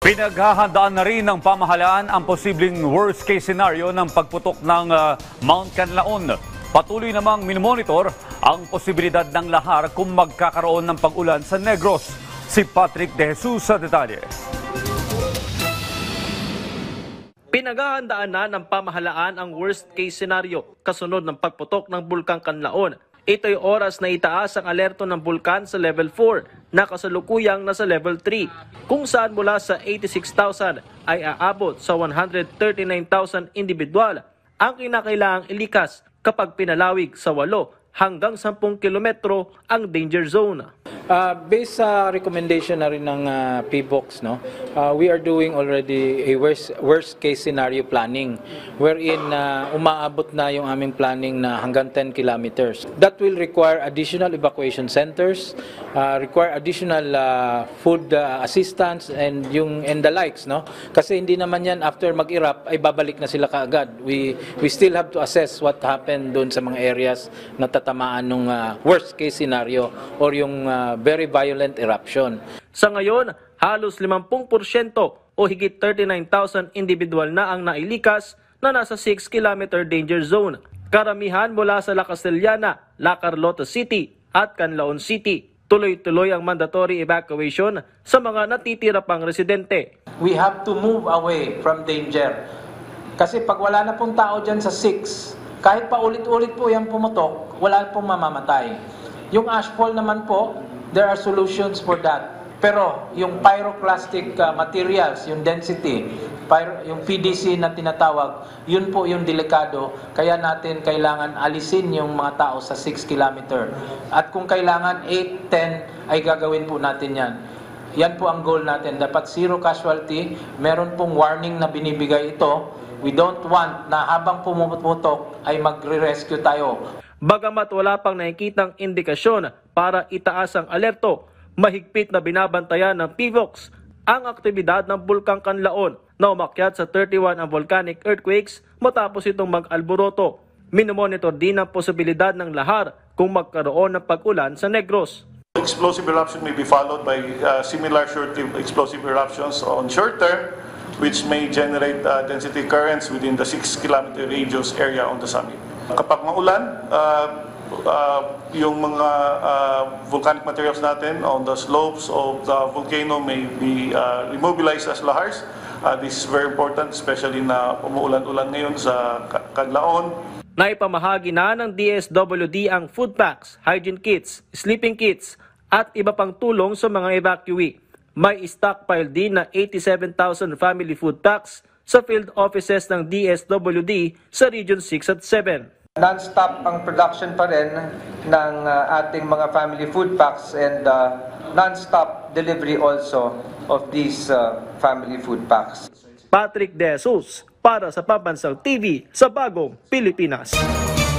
Pinaghahandaan na rin ng pamahalaan ang posibleng worst-case scenario ng pagputok ng Mount Canlaon. Patuloy namang minomonitor ang posibilidad ng lahar kung magkakaroon ng pag-ulan sa Negros. Si Patrick De Jesus sa detalye. Pinaghahandaan na ng pamahalaan ang worst-case scenario kasunod ng pagputok ng Bulkang Canlaon. Ito'y oras na itaas ang alerto ng bulkan sa level 4 na kasalukuyang nasa level 3, kung saan mula sa 86,000 ay aabot sa 139,000 individual ang kinakailangang ilikas kapag pinalawig sa 8 hanggang 10 kilometro ang danger zone. Based sa recommendation na rin ng PBOX, we are doing already a worst case scenario planning wherein umaabot na yung aming planning na hanggang 10 kilometers. That will require additional evacuation centers, require additional food assistance and the likes, Kasi hindi naman yan after mag-erupt ay babalik na sila kaagad. We still have to assess what happened doon sa mga areas na tatamaan ng worst case scenario or yung very violent eruption. Sa ngayon, halos 50% o higit 39,000 individual na ang nailikas na nasa 6-kilometer danger zone. Karamihan mula sa La Castellana, La Carlota City at Canlaon City. Tuloy-tuloy ang mandatory evacuation sa mga natitira pang residente. We have to move away from danger. Kasi pag wala na pong tao dyan sa 6, kahit pa ulit-ulit po yung pumutok, wala pong mamamatay. Yung ashfall naman po, there are solutions for that. Pero yung pyroclastic materials, yung density, yung PDC na tinatawag, yun po yung delikado. Kaya natin kailangan alisin yung mga tao sa 6 kilometer. At kung kailangan 8, 10, ay gagawin po natin yan. Yan po ang goal natin. Dapat zero casualty. Meron pong warning na binibigay ito. We don't want na habang pumuputok ay magre-rescue tayo. Bagamat wala pang nakikitang indikasyon para itaas ang alerto, mahigpit na binabantayan ng PBOX ang aktibidad ng Bulkang Canlaon na umakyat sa 31 ang volcanic earthquakes matapos itong mag-alboroto. Minomonitor din ang posibilidad ng lahar kung magkaroon ng pag-ulan sa Negros. Explosive eruption may be followed by similar short-lived explosive eruptions on short term, which may generate density currents within the 6-kilometer radius area on the summit. Kapag maulan, yung mga volcanic materials natin on the slopes of the volcano may be immobilized as lahars. This is very important, especially na umuulan-ulan ngayon sa Canlaon. Naipamahagi na ng DSWD ang food packs, hygiene kits, sleeping kits at iba pang tulong sa mga evacuee. May stockpile din na 87,000 family food packs sa field offices ng DSWD sa Region 6 at 7. Non-stop ang production pa rin ng ating mga family food packs and non-stop delivery also of these family food packs. Patrick De Jesus para sa Pambansang TV sa Bagong Pilipinas.